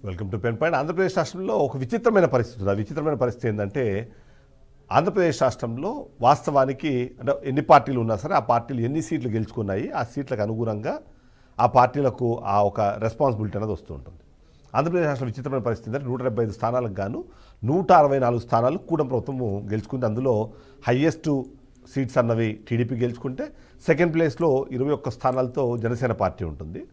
Welcome to pen point. Andhra Pradesh రాష్ట్రంలో ఒక విచిత్రమైన పరిస్థితి ఉంది. ఆ విచిత్రమైన పరిస్థితి ఏంటంటే ఆంధ్రప్రదేశ్ రాష్ట్రంలో వాస్తవానికి అంటే ఎన్ని పార్టీలు ఉన్నా సరే ఆ పార్టీలు ఎన్ని సీట్లు గెలుచుకున్నాయి ఆ సీట్లకు అనుగుణంగా ఆ పార్టీలకు ఆ ఒక రెస్పాన్సిబిలిటీ అనేది వస్తూ ఉంటుంది. ఆంధ్రప్రదేశ్ రాష్ట్రంలో విచిత్రమైన పరిస్థితి ఏంటంటే 175 స్థానాలకు గాను 164 స్థానాలు కూటమి ప్రభుత్వము గెలుచుకుంది. అందులో హయ్యెస్ట్ సీట్స్ అన్నవి టీడీపీ గెలుచుకుంటే సెకండ్ ప్లేస్లో 21 స్థానాలతో జనసేన పార్టీ ఉంటుంది.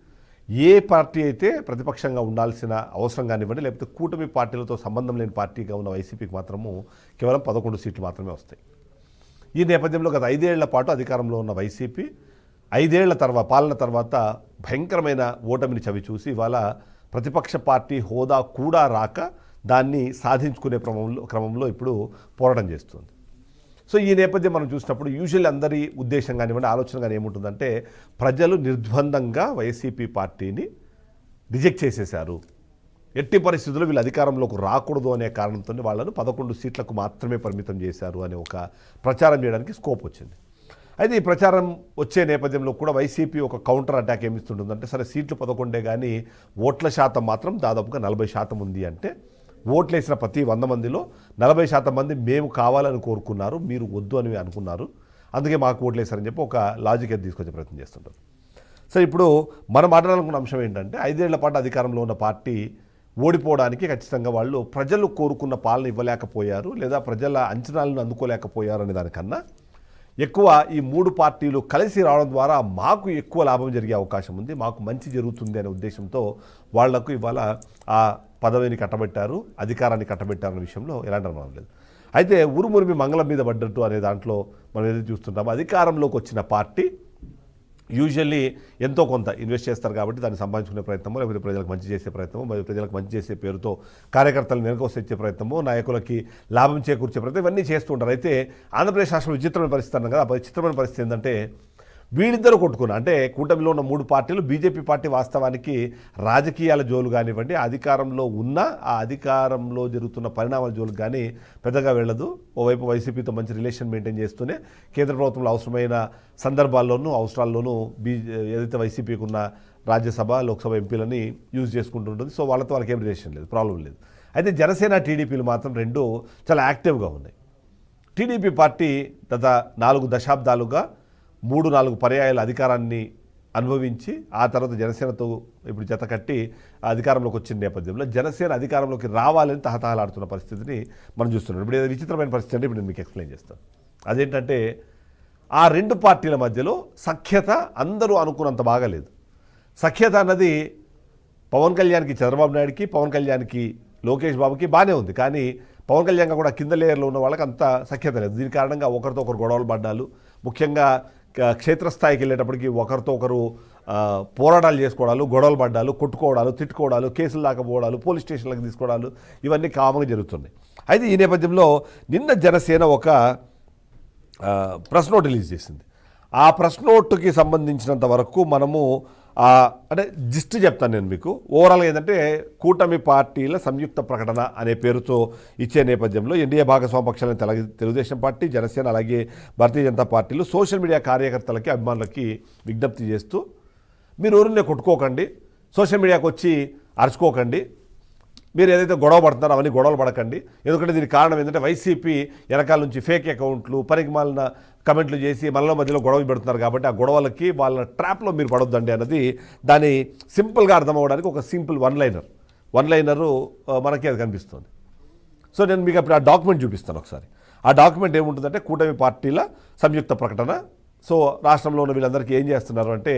ఏ పార్టీ అయితే ప్రతిపక్షంగా ఉండాల్సిన అవసరం కానివ్వండి, లేకపోతే కూటమి పార్టీలతో సంబంధం లేని పార్టీగా ఉన్న వైసీపీకి మాత్రము కేవలం 11 సీట్లు మాత్రమే వస్తాయి. ఈ నేపథ్యంలో గత 5 ఏళ్ల పాటు అధికారంలో ఉన్న వైసీపీ 5 ఏళ్ల పాలన తర్వాత భయంకరమైన ఓటమిని చవి చూసి ఇవాళ ప్రతిపక్ష పార్టీ హోదా కూడా రాక దాన్ని సాధించుకునే క్రమంలో ఇప్పుడు పోరాటం చేస్తుంది. సో ఈ నేపథ్యం మనం చూసినప్పుడు యూజువల్లీ అందరి ఉద్దేశం కానివ్వండి, ఆలోచన కానీ ఏముంటుందంటే ప్రజలు నిర్ద్వందంగా వైసీపీ పార్టీని రిజెక్ట్ చేసేశారు, ఎట్టి పరిస్థితుల్లో వీళ్ళు అధికారంలోకి రాకూడదు అనే కారణంతో వాళ్ళను 11 సీట్లకు మాత్రమే పరిమితం చేశారు అనే ఒక ప్రచారం చేయడానికి స్కోప్ వచ్చింది. అయితే ఈ ప్రచారం వచ్చే నేపథ్యంలో కూడా వైసీపీ ఒక కౌంటర్ అటాక్ ఏమిస్తుంటుందంటే సరే సీట్లు 11 కానీ ఓట్ల శాతం మాత్రం దాదాపుగా 40% ఉంది. అంటే ఓట్లు వేసిన ప్రతి 100 మందిలో 40% మంది మేము కావాలని కోరుకున్నారు, మీరు వద్దు అని అనుకున్నారు, అందుకే మాకు ఓట్లు వేశారని చెప్పి ఒక లాజిక్ అయితే తీసుకొచ్చే ప్రయత్నం చేస్తుంటారు. సరే ఇప్పుడు మనం మాట్లాడాలనుకున్న అంశం ఏంటంటే 5 ఏళ్ల పాటు అధికారంలో ఉన్న పార్టీ ఓడిపోవడానికి ఖచ్చితంగా వాళ్ళు ప్రజలు కోరుకున్న పాలన ఇవ్వలేకపోయారు లేదా ప్రజల అంచనాలను అందుకోలేకపోయారు అనే దానికన్నా ఎక్కువ ఈ 3 పార్టీలు కలిసి రావడం ద్వారా మాకు ఎక్కువ లాభం జరిగే అవకాశం ఉంది, మాకు మంచి జరుగుతుంది అనే ఉద్దేశంతో వాళ్లకు ఇవాళ ఆ పదవిని కట్టబెట్టారు, అధికారాన్ని కట్టబెట్టారు అనే విషయంలో ఎలాంటి అనుమానం లేదు. అయితే ఉరుమురిమి మంగళం మీద పడ్డట్టు అనే దాంట్లో మనం ఏదైతే చూస్తుంటామో అధికారంలోకి వచ్చిన పార్టీ యూజువల్లీ ఎంతో కొంత ఇన్వెస్ట్ చేస్తారు కాబట్టి దాన్ని సంపాదించుకునే ప్రయత్నమో లేకపోతే ప్రజలకు మంచి చేసే ప్రయత్నమో మరియు ప్రజలకు మంచి చేసే పేరుతో కార్యకర్తలు వెనుకొచ్చే ప్రయత్నమో నాయకులకి లాభం చేకూర్చే ప్రయత్నం ఇవన్నీ చేస్తూ ఉంటారు. అయితే ఆంధ్రప్రదేశ్ రాష్ట్రంలో విచిత్రమైన పరిస్థితి అన్నాం కదా, ఆ విచిత్రమైన పరిస్థితి ఏంటంటే వీళ్ళిద్దరూ కొట్టుకున్నారు. అంటే కూటమిలో ఉన్న 3 పార్టీలు, బీజేపీ పార్టీ వాస్తవానికి రాజకీయాల జోలు కానివ్వండి, అధికారంలో ఉన్న ఆ అధికారంలో జరుగుతున్న పరిణామాల జోలు కానీ పెద్దగా వెళ్ళదు. ఓవైపు వైసీపీతో మంచి రిలేషన్ మెయింటైన్ చేస్తూనే కేంద్ర ప్రభుత్వంలో అవసరమైన సందర్భాల్లోనూ అవసరాల్లోనూ ఏదైతే వైసీపీకి ఉన్న రాజ్యసభ లోక్సభ ఎంపీలని యూజ్ చేసుకుంటుంటుంది. సో వాళ్ళకి ఏం రిలేషన్ లేదు, ప్రాబ్లం లేదు. అయితే జనసేన టీడీపీలు మాత్రం రెండు చాలా యాక్టివ్గా ఉన్నాయి. టీడీపీ పార్టీ గత 4 దశాబ్దాలుగా 3-4 పర్యాయాల అధికారాన్ని అనుభవించి ఆ తర్వాత జనసేనతో ఇప్పుడు జత కట్టి అధికారంలోకి వచ్చిన నేపథ్యంలో జనసేన అధికారంలోకి రావాలని తహతహలాడుతున్న పరిస్థితిని మనం చూస్తున్నాం. ఇప్పుడు ఏదో విచిత్రమైన పరిస్థితి అంటే ఇప్పుడు నేను మీకు ఎక్స్ప్లెయిన్ చేస్తాను. అదేంటంటే ఆ 2 పార్టీల మధ్యలో సఖ్యత అందరూ అనుకున్నంత బాగాలేదు. సఖ్యత అన్నది పవన్ కళ్యాణ్కి చంద్రబాబు నాయుడుకి, పవన్ కళ్యాణ్కి లోకేష్ బాబుకి బాగానే ఉంది, కానీ పవన్ కళ్యాణ్ కూడా కింద లేయర్లో ఉన్న వాళ్ళకి అంత సఖ్యత లేదు. దీని కారణంగా ఒకరితో ఒకరు గొడవలు పడ్డాలు, ముఖ్యంగా క్షేత్రస్థాయికి వెళ్ళేటప్పటికి ఒకరితో ఒకరు పోరాటాలు చేసుకోవడాలు, గొడవలు పడ్డాలు, కొట్టుకోవడాలు, తిట్టుకోవడాలు, కేసులు దాకపోవడాలు, పోలీస్ స్టేషన్లకు తీసుకోవడాలు ఇవన్నీ కామన్గా జరుగుతున్నాయి. అయితే ఈ నేపథ్యంలో నిన్న జనసేన ఒక ప్రెస్ నోట్ రిలీజ్ చేసింది. ఆ ప్రెస్ నోట్కి సంబంధించినంత వరకు మనము అంటే జిస్ట్ చెప్తాను నేను మీకు. ఓవరాల్గా ఏంటంటే కూటమి పార్టీల సంయుక్త ప్రకటన అనే పేరుతో ఇచ్చే నేపథ్యంలో ఎన్డీఏ భాగస్వామ్య పక్షాలను తెలుగుదేశం పార్టీ, జనసేన అలాగే భారతీయ జనతా పార్టీలు సోషల్ మీడియా కార్యకర్తలకి, అభిమానులకి విజ్ఞప్తి చేస్తూ మీరు ఊరినే కొట్టుకోకండి, సోషల్ మీడియాకి వచ్చి అరుచుకోకండి, మీరు ఏదైతే గొడవ పడుతున్నారో అవన్నీ గొడవలు పడకండి. ఎందుకంటే దీనికి కారణం ఏంటంటే వైసీపీ వెనకాల నుంచి ఫేక్ అకౌంట్లు, పనికిమాలిన కమెంట్లు చేసి మనలో మధ్యలో గొడవలు పెడుతున్నారు కాబట్టి ఆ గొడవలకి వాళ్ళ ట్రాప్లో మీరు పడొద్దండి అన్నది దాని సింపుల్గా అర్థం అవ్వడానికి ఒక సింపుల్ వన్ లైనరు మనకి అది కనిపిస్తుంది. సో నేను మీకు అప్పుడు ఆ డాక్యుమెంట్ చూపిస్తాను ఒకసారి. ఆ డాక్యుమెంట్ ఏముంటుందంటే కూటమి పార్టీల సంయుక్త ప్రకటన. సో రాష్ట్రంలో ఉన్న వీళ్ళందరికీ ఏం చేస్తున్నారు అంటే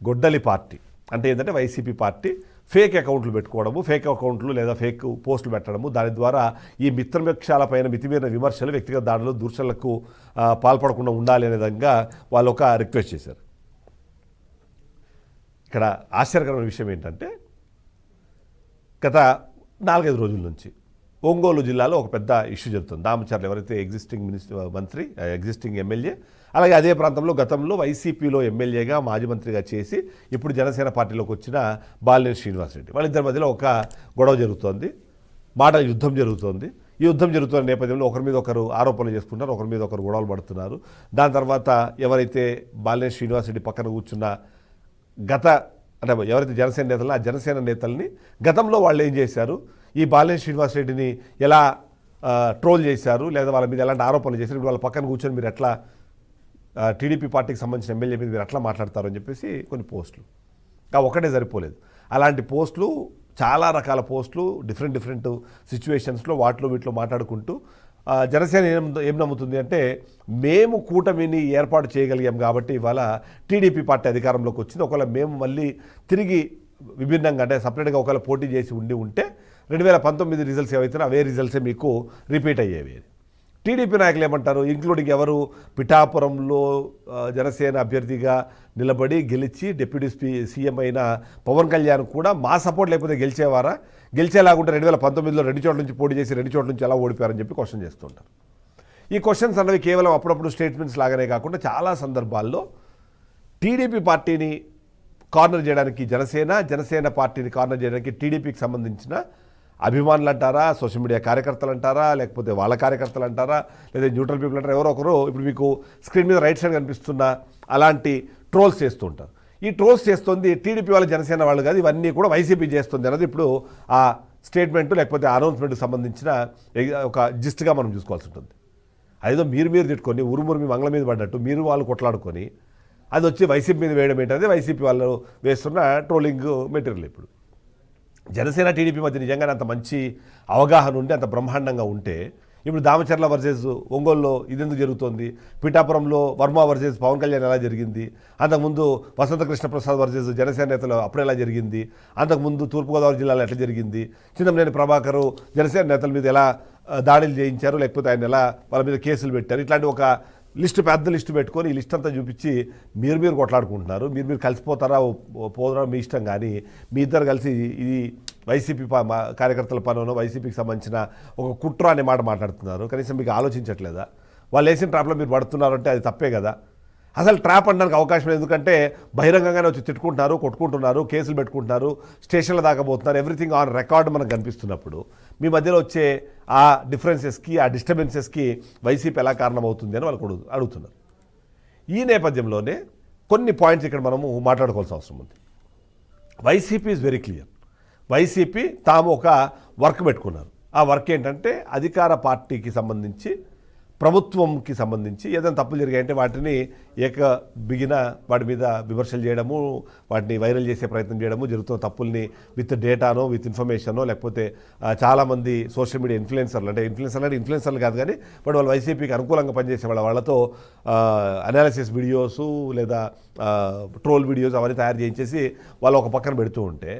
గొడ్డలి పార్టీ అంటే ఏంటంటే వైసీపీ పార్టీ ఫేక్ అకౌంట్లు పెట్టుకోవడము, ఫేక్ అకౌంట్లు లేదా ఫేక్ పోస్టులు పెట్టడము, దాని ద్వారా ఈ మిత్రపక్షాలపైన మితిమీరిన విమర్శలు, వ్యక్తిగత దాడులు, దూషణలకు పాల్పడకుండా ఉండాలి అనే విధంగా వాళ్ళు ఒక రిక్వెస్ట్ చేశారు. ఇక్కడ ఆశ్చర్యకరమైన విషయం ఏంటంటే గత 4-5 రోజుల నుంచి ఒంగోలు జిల్లాలో ఒక పెద్ద ఇష్యూ జరుగుతుంది. దామచర్ల ఎవరైతే ఎగ్జిస్టింగ్ ఎమ్మెల్యే, అలాగే అదే ప్రాంతంలో గతంలో వైసీపీలో ఎమ్మెల్యేగా మాజీ మంత్రిగా చేసి ఇప్పుడు జనసేన పార్టీలోకి వచ్చిన బాలినేని శ్రీనివాసరెడ్డి, వాళ్ళిద్దరి మధ్యలో ఒక గొడవ జరుగుతోంది, మాటల యుద్ధం జరుగుతోంది. ఈ యుద్ధం జరుగుతున్న నేపథ్యంలో ఒకరి మీద ఒకరు ఆరోపణలు చేసుకుంటారు, ఒకరి మీద ఒకరు గొడవలు పడుతున్నారు. దాని తర్వాత ఎవరైతే బాలినేని శ్రీనివాసరెడ్డి పక్కన కూర్చున్న గత అంటే ఎవరైతే జనసేన నేతలు ఆ జనసేన నేతల్ని గతంలో వాళ్ళు ఏం చేశారు, ఈ బాలినేని శ్రీనివాసరెడ్డిని ఎలా ట్రోల్ చేశారు, లేదా వాళ్ళ మీద ఎలాంటి ఆరోపణలు చేశారు, ఇప్పుడు వాళ్ళ పక్కన కూర్చొని మీరు ఎట్లా టీడీపీ పార్టీకి సంబంధించిన ఎమ్మెల్యే మీద మీరు ఎట్లా మాట్లాడతారు అని చెప్పేసి కొన్ని పోస్టులు. ఒకటే సరిపోలేదు, అలాంటి పోస్టులు చాలా రకాల పోస్టులు డిఫరెంట్ సిచ్యువేషన్స్లో వీటిలో మాట్లాడుకుంటూ జనసేన ఏం నమ్ముతుంది అంటే మేము కూటమిని ఏర్పాటు చేయగలిగాం కాబట్టి ఇవాళ టీడీపీ పార్టీ అధికారంలోకి వచ్చింది. ఒకవేళ మేము మళ్ళీ తిరిగి విభిన్నంగా అంటే సపరేట్గా ఒకవేళ పోటీ చేసి ఉంటే 2019 రిజల్ట్స్ ఏవైతే అవే రిజల్ట్సే మీకు రిపీట్ అయ్యేవి. టీడీపీ నాయకులు ఏమంటారు, ఇంక్లూడింగ్ ఎవరు పిఠాపురంలో జనసేన అభ్యర్థిగా నిలబడి గెలిచి డిప్యూటీ సీఎం అయిన పవన్ కళ్యాణ్ కూడా మా సపోర్ట్ లేకపోతే గెలిచేలాగుంటే 2019లో 2 చోట్ల నుంచి పోటీ చేసి 2 చోట్ల నుంచి ఎలా ఓడిపోయారని చెప్పి క్వశ్చన్ చేస్తుంటారు. ఈ క్వశ్చన్స్ అన్నవి కేవలం అప్పుడప్పుడు స్టేట్మెంట్స్ లాగానే కాకుండా చాలా సందర్భాల్లో టీడీపీ పార్టీని కార్నర్ చేయడానికి జనసేన పార్టీని కార్నర్ చేయడానికి టీడీపీకి సంబంధించిన అభిమానులు అంటారా, సోషల్ మీడియా కార్యకర్తలు అంటారా, లేకపోతే వాళ్ళ కార్యకర్తలు అంటారా, లేదా న్యూట్రల్ పీపుల్ అంటారా, ఎవరో ఒకరు ఇప్పుడు మీకు స్క్రీన్ మీద రైట్ సైడ్ కనిపిస్తున్న అలాంటి ట్రోల్స్ చేస్తూ ఉంటారు. ఈ ట్రోల్స్ చేస్తుంది టీడీపీ వాళ్ళు, జనసేన వాళ్ళు కాదు, ఇవన్నీ కూడా వైసీపీ చేస్తుంది అన్నది ఇప్పుడు ఆ స్టేట్మెంటు లేకపోతే అనౌన్స్మెంట్కి సంబంధించిన ఒక జిస్ట్గా మనం చూసుకోవాల్సి ఉంటుంది. అదేదో మీరు తిట్టుకొని ఉరుమురు మీ మంగళ మీద పడ్డట్టు మీరు వాళ్ళు కొట్లాడుకొని అది వచ్చి వైసీపీ మీద వేయడం ఏంటంటే వైసీపీ వాళ్ళు వేస్తున్న ట్రోలింగ్ మెటీరియల్. ఇప్పుడు జనసేన టీడీపీ మధ్య నిజంగానే అంత మంచి అవగాహన ఉంటే, అంత బ్రహ్మాండంగా ఉంటే ఇప్పుడు దామచర్ల వర్సెస్ ఒంగోలులో ఇదెందుకు జరుగుతోంది, పిఠాపురంలో వర్మ వర్సెస్ పవన్ కళ్యాణ్ ఎలా జరిగింది, అంతకుముందు వసంత కృష్ణప్రసాద్ వర్సెస్ జనసేన నేతలు అప్పుడు ఎలా జరిగింది, అంతకుముందు తూర్పుగోదావరి జిల్లాలో ఎట్లా జరిగింది, చింతమనేని ప్రభాకర్ జనసేన నేతల మీద ఎలా దాడులు చేయించారు, లేకపోతే ఆయన ఎలా వాళ్ళ మీద కేసులు పెట్టారు, ఇట్లాంటి ఒక పెద్ద లిస్టు పెట్టుకొని ఈ లిస్ట్ అంతా చూపించి మీరు కొట్లాడుకుంటున్నారు. మీరు కలిసిపోతారా పోతారా మీ ఇష్టం, కానీ మీ ఇద్దరు కలిసి ఇది వైసీపీ కార్యకర్తల పనులను వైసీపీకి సంబంధించిన ఒక కుట్ర అనే మాట మాట్లాడుతున్నారు. కనీసం మీకు ఆలోచించట్లేదా? వాళ్ళు వేసిన ట్రాప్లో మీరు పడుతున్నారంటే అది తప్పే కదా. అసలు ట్రాప్ అనడానికి అవకాశం లేదు, ఎందుకంటే బహిరంగంగానే వచ్చి తిట్టుకుంటున్నారు, కొట్టుకుంటున్నారు, కేసులు పెట్టుకుంటున్నారు, స్టేషన్ల దాకా పోతున్నారు, ఎవ్రీథింగ్ ఆన్ రికార్డ్ మనకు కనిపిస్తున్నప్పుడు మీ మధ్యలో వచ్చే ఆ డిఫరెన్సెస్కి ఆ డిస్టర్బెన్సెస్కి వైసీపీ ఎలా కారణమవుతుంది అని వాళ్ళు అడుగుతున్నారు. ఈ నేపథ్యంలోనే కొన్ని పాయింట్స్ ఇక్కడ మనము మాట్లాడుకోవాల్సిన అవసరం ఉంది. YCP is very clear. YCP తాము ఒక వర్క్ పెట్టుకున్నారు. ఆ వర్క్ ఏంటంటే అధికార పార్టీకి సంబంధించి ప్రభుత్వంకి సంబంధించి ఏదైనా తప్పులు జరిగాయంటే వాటిని బిగిన వాటి మీద విమర్శలు చేయడము, వాటిని వైరల్ చేసే ప్రయత్నం చేయడము జరుగుతున్న తప్పుల్ని విత్ డేటానో విత్ ఇన్ఫర్మేషనో, లేకపోతే చాలామంది సోషల్ మీడియా ఇన్ఫ్లుయెన్సర్లు కాదు కానీ బట్ వాళ్ళు వైసీపీకి అనుకూలంగా పనిచేసే వాళ్ళతో అనాలిసిస్ వీడియోసు లేదా ట్రోల్ వీడియోస్ అవన్నీ తయారు చేయించేసి వాళ్ళు ఒక పక్కన పెడుతూ ఉంటే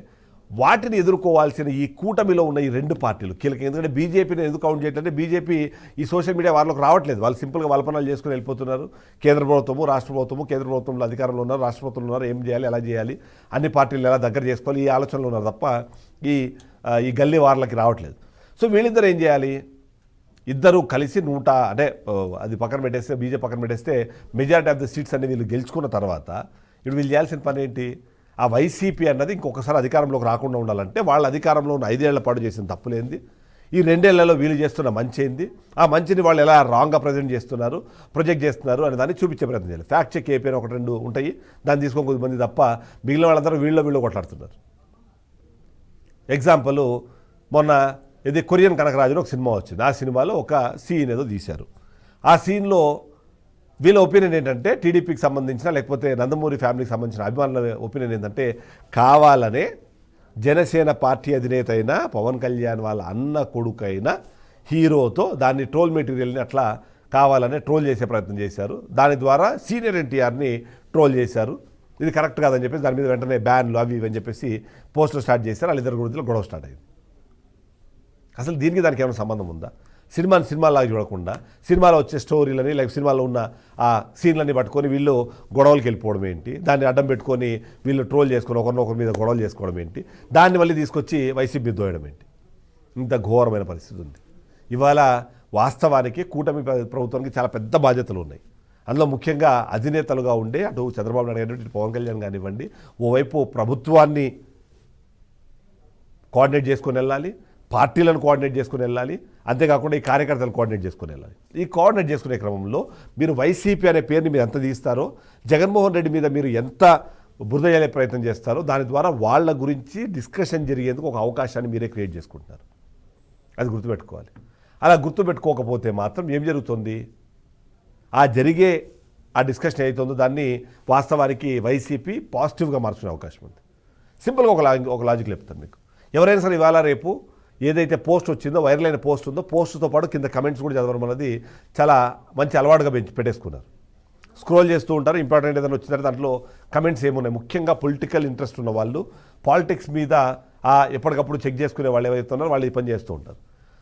వాటిని ఎదుర్కోవాల్సిన ఈ కూటమిలో ఉన్న ఈ 2 పార్టీలు కీలకం. ఎందుకంటే బీజేపీని ఎందుకు కౌంట్ చేయట్లంటే బీజేపీ ఈ సోషల్ మీడియా వాళ్ళకి రావట్లేదు. వాళ్ళు సింపుల్గా వల్పనాలు చేసుకుని వెళ్ళిపోతున్నారు. కేంద్ర ప్రభుత్వము రాష్ట్ర ప్రభుత్వము, కేంద్ర ప్రభుత్వంలో అధికారంలో ఉన్నారు, రాష్ట్ర ప్రభుత్వంలో ఉన్నారు, ఏం చేయాలి ఎలా చేయాలి అన్ని పార్టీలు ఎలా దగ్గర చేసుకోవాలి ఈ ఆలోచనలో ఉన్నారు తప్ప ఈ గల్లీ వార్లకి రావట్లేదు. సో వీళ్ళిద్దరు ఏం చేయాలి, ఇద్దరు కలిసి అది పక్కన పెట్టేస్తే బీజేపీ పక్కన పెట్టేస్తే మెజారిటీ ఆఫ్ ద సీట్స్ అన్ని వీళ్ళు గెలుచుకున్న తర్వాత ఇప్పుడు వీళ్ళు చేయాల్సిన పని ఏంటి, ఆ వైసీపీ అన్నది ఇంకొకసారి అధికారంలోకి రాకుండా ఉండాలంటే వాళ్ళ అధికారంలో ఉన్న 5 ఏళ్ల పాటు చేసిన తప్పులేంది, ఈ 2 ఏళ్లలో వీళ్ళు చేస్తున్న మంచి ఏంది, ఆ మంచిని వాళ్ళు ఎలా రాంగ్గా ప్రొజెక్ట్ చేస్తున్నారు అనే దాన్ని చూపించే ప్రయత్నం చేయాలి. ఫ్యాక్ట్ చెక్ అయిపోయిన 1-2 ఉంటాయి, దాన్ని తీసుకొని కొద్దిమంది తప్ప మిగిలిన వాళ్ళందరూ వీళ్ళు కొట్లాడుతున్నారు. ఎగ్జాంపుల్ మొన్న ఇది కొరియన్ కనకరాజులో ఒక సినిమా వచ్చింది. ఆ సినిమాలో ఒక సీన్ ఏదో తీశారు. ఆ సీన్లో వీళ్ళ ఒపీనియన్ ఏంటంటే టీడీపీకి సంబంధించిన లేకపోతే నందమూరి ఫ్యామిలీకి సంబంధించిన అభిమానుల ఒపీనియన్ ఏంటంటే కావాలనే జనసేన పార్టీ అధినేత అయిన పవన్ కళ్యాణ్ వాళ్ళ అన్న కొడుకైన హీరోతో దాన్ని ట్రోల్ మెటీరియల్ని అట్లా కావాలనే ట్రోల్ చేసే ప్రయత్నం చేశారు. దాని ద్వారా సీనియర్ ఎన్టీఆర్ని ట్రోల్ చేశారు. ఇది కరెక్ట్ కాదని చెప్పేసి దాని మీద వెంటనే బ్యాన్లు అవి ఇవని చెప్పేసి పోస్టులు స్టార్ట్ చేశారు. వాళ్ళిద్దరు గురించి గొడవ స్టార్ట్ అయింది. అసలు దీనికి దానికి ఏమైనా సంబంధం ఉందా? సినిమాలాగా చూడకుండా సినిమాలో వచ్చే స్టోరీలని లేక సినిమాలో ఉన్న ఆ సీన్లన్నీ పట్టుకొని వీళ్ళు గొడవలకి వెళ్ళిపోవడం ఏంటి, దాన్ని అడ్డం పెట్టుకొని వీళ్ళు ట్రోల్ చేసుకొని ఒకరినొకరి మీద గొడవలు చేసుకోవడం ఏంటి, దాన్ని మళ్ళీ తీసుకొచ్చి వైసీపీ దోయడం ఏంటి, ఇంత ఘోరమైన పరిస్థితి ఉంది. ఇవాళ వాస్తవానికి కూటమి ప్రభుత్వానికి చాలా పెద్ద బాధ్యతలు ఉన్నాయి. అందులో ముఖ్యంగా అధినేతలుగా ఉండే అటు చంద్రబాబు నాయుడు గారు పవన్ కళ్యాణ్ కానివ్వండి, ఓవైపు ప్రభుత్వాన్ని కోఆర్డినేట్ చేసుకొని వెళ్ళాలి, పార్టీలను కోఆర్డినేట్ చేసుకుని వెళ్ళాలి, అంతేకాకుండా ఈ కార్యకర్తలు కోఆర్డినేట్ చేసుకుని వెళ్ళాలి. ఈ కోఆర్డినేట్ చేసుకునే క్రమంలో మీరు వైసీపీ అనే పేరుని మీరు ఎంత తీస్తారో, జగన్మోహన్ రెడ్డి మీద మీరు ఎంత బురద జల్లే ప్రయత్నం చేస్తారో దాని ద్వారా వాళ్ళ గురించి డిస్కషన్ జరిగేందుకు ఒక అవకాశాన్ని మీరే క్రియేట్ చేసుకుంటున్నారు. అది గుర్తుపెట్టుకోవాలి. అలా గుర్తుపెట్టుకోకపోతే మాత్రం ఏం జరుగుతుంది, ఆ జరిగే ఆ డిస్కషన్ ఏదైతుందో దాన్ని వాస్తవానికి వైసీపీ పాజిటివ్గా మార్చుకునే అవకాశం ఉంది. సింపుల్గా ఒక లాజిక్ చెప్తాను మీకు. ఎవరైనా సరే ఇవాళ రేపు ఏదైతే పోస్ట్ వచ్చిందో, వైరల్ అయిన పోస్ట్ ఉందో, పోస్ట్తో పాటు కింద కమెంట్స్ కూడా చదవడం అనేది చాలా మంచి అలవాటుగా పెట్టేసుకున్నారు. స్క్రోల్ చేస్తూ ఉంటారు, ఇంపార్టెంట్ ఏదైనా వచ్చిందంటే దాంట్లో కమెంట్స్ ఏమున్నాయి. ముఖ్యంగా పొలిటికల్ ఇంట్రెస్ట్ ఉన్న వాళ్ళు, పాలిటిక్స్ మీద ఎప్పటికప్పుడు చెక్ చేసుకునే వాళ్ళు ఏవైతే ఉన్నారో వాళ్ళు ఈ పని చేస్తూ ఉంటారు.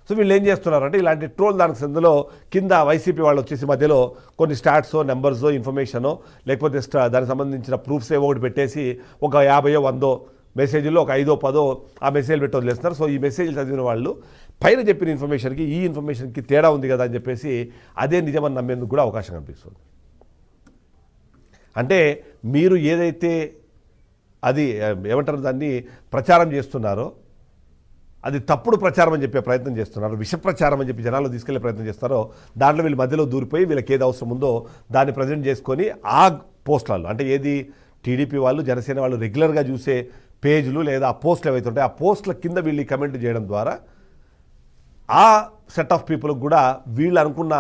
సో వీళ్ళు ఏం చేస్తున్నారంటే ఇలాంటి ట్రోల్ దానికి సందులో కింద వైసీపీ వాళ్ళు వచ్చేసి మధ్యలో కొన్ని స్టాట్సో, నెంబర్సో, ఇన్ఫర్మేషనో, లేకపోతే దానికి సంబంధించిన ప్రూఫ్స్ ఏవో ఒకటి పెట్టేసి ఒక 50 100 మెసేజ్లో ఒక 5 10 ఆ మెసేజ్ పెట్టి వదిలేస్తున్నారు. సో ఈ మెసేజ్లు చదివిన వాళ్ళు పైన చెప్పిన ఇన్ఫర్మేషన్కి ఈ ఇన్ఫర్మేషన్కి తేడా ఉంది కదా అని చెప్పేసి అదే నిజమని నమ్మేందుకు కూడా అవకాశం కనిపిస్తుంది. అంటే మీరు ఏదైతే అది ఏమంటారు దాన్ని ప్రచారం చేస్తున్నారో అది తప్పుడు ప్రచారం అని చెప్పే ప్రయత్నం చేస్తున్నారు, విష ప్రచారం అని చెప్పి జనాల్లో తీసుకెళ్లే ప్రయత్నం చేస్తారో దాంట్లో వీళ్ళు మధ్యలో దూరిపోయి వీళ్ళకి ఏది అవసరం ఉందో దాన్ని ప్రజెంట్ చేసుకొని ఆ పోస్టులలో, అంటే ఏది టీడీపీ వాళ్ళు, జనసేన వాళ్ళు రెగ్యులర్గా చూసే పేజ్లు లేదా ఆ పోస్టులు ఏవైతే ఉంటాయో ఆ పోస్టుల కింద వీళ్ళు కమెంట్ చేయడం ద్వారా ఆ సెట్ ఆఫ్ పీపుల్కి కూడా వీళ్ళు అనుకున్న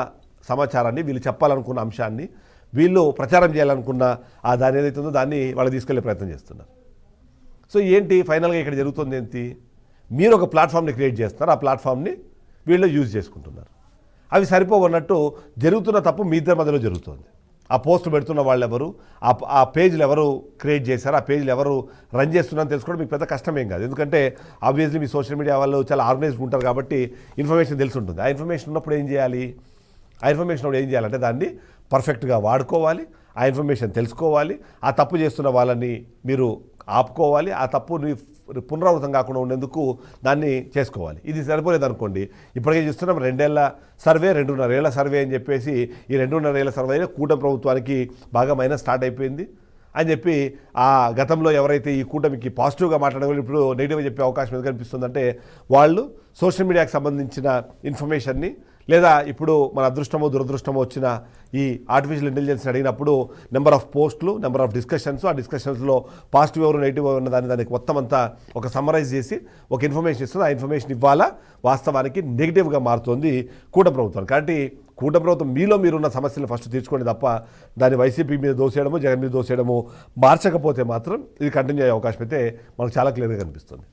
సమాచారాన్ని, వీళ్ళు చెప్పాలనుకున్న అంశాన్ని, వీళ్ళు ప్రచారం చేయాలనుకున్న ఆ దాని ఏదైతే ఉందో దాన్ని వాళ్ళు తీసుకెళ్లే ప్రయత్నం చేస్తున్నారు. సో ఏంటి ఫైనల్గా ఇక్కడ జరుగుతుంది ఏంటి, మీరు ఒక ప్లాట్ఫామ్ని క్రియేట్ చేస్తున్నారు, ఆ ప్లాట్ఫామ్ని వీళ్ళు యూజ్ చేసుకుంటున్నారు. అవి సరిపోవన్నట్టు జరుగుతున్న తప్పు మీ ఇద్దరి మధ్యలో జరుగుతుంది. ఆ పోస్ట్ పెడుతున్న వాళ్ళు ఎవరు, ఆ పేజ్లు ఎవరు క్రియేట్ చేశారు, ఆ పేజ్లు ఎవరు రన్ చేస్తున్నారని తెలుసుకోవడం మీకు పెద్ద కష్టమేం కాదు. ఎందుకంటే ఆబ్వియస్లీ మీ సోషల్ మీడియా వాళ్ళు చాలా ఆర్గనైజ్డ్ ఉంటారు కాబట్టి ఇన్ఫర్మేషన్ తెలిసి ఉంటుంది. ఆ ఇన్ఫర్మేషన్ ఉన్నప్పుడు ఏం చేయాలి, ఆ ఇన్ఫర్మేషన్ ఉన్నప్పుడు ఏం చేయాలంటే దాన్ని పర్ఫెక్ట్గా వాడుకోవాలి, ఆ ఇన్ఫర్మేషన్ తెలుసుకోవాలి, ఆ తప్పు చేస్తున్న వాళ్ళని మీరు ఆపుకోవాలి, ఆ తప్పుని పునరావృతం కాకుండా ఉండేందుకు దాన్ని చేసుకోవాలి. ఇది సరిపోలేదు అనుకోండి, ఇప్పటికే చూస్తున్నాం 2 ఏళ్ల సర్వే, 2.5 ఏళ్ల సర్వే అని చెప్పేసి ఈ 2.5 ఏళ్ల సర్వే కూటమి ప్రభుత్వానికి బాగా మైనస్ స్టార్ట్ అయిపోయింది అని చెప్పి ఆ గతంలో ఎవరైతే ఈ కూటమికి పాజిటివ్గా మాట్లాడే ఇప్పుడు నెగిటివ్గా చెప్పే అవకాశం ఎందుకు కనిపిస్తుందంటే వాళ్ళు సోషల్ మీడియాకి సంబంధించిన ఇన్ఫర్మేషన్ని లేదా ఇప్పుడు మన అదృష్టమో దురదృష్టమో వచ్చిన ఈ ఆర్టిఫిషియల్ ఇంటెలిజెన్స్ని అడిగినప్పుడు నెంబర్ ఆఫ్ పోస్టులు, నెంబర్ ఆఫ్ డిస్కషన్స్, ఆ డిస్కషన్స్లో పాజిటివ్ ఎవరు నెగిటివ్ ఉన్న దానికి మొత్తం అంతా ఒక సమ్మరైజ్ చేసి ఒక ఇన్ఫర్మేషన్ ఇస్తుంది. ఆ ఇన్ఫర్మేషన్ ఇవ్వాలా వాస్తవానికి నెగిటివ్గా మారుతుంది కూటమి ప్రభుత్వం. కాబట్టి కూటమి ప్రభుత్వం మీలో మీరున్న సమస్యలను ఫస్ట్ తీర్చుకోండి తప్ప దాన్ని వైసీపీ మీద దోసేయడము, జగన్ మీద దోసేయడము మార్చకపోతే మాత్రం ఇది కంటిన్యూ అయ్యే అవకాశం అయితే మనకు చాలా క్లియర్గా కనిపిస్తుంది.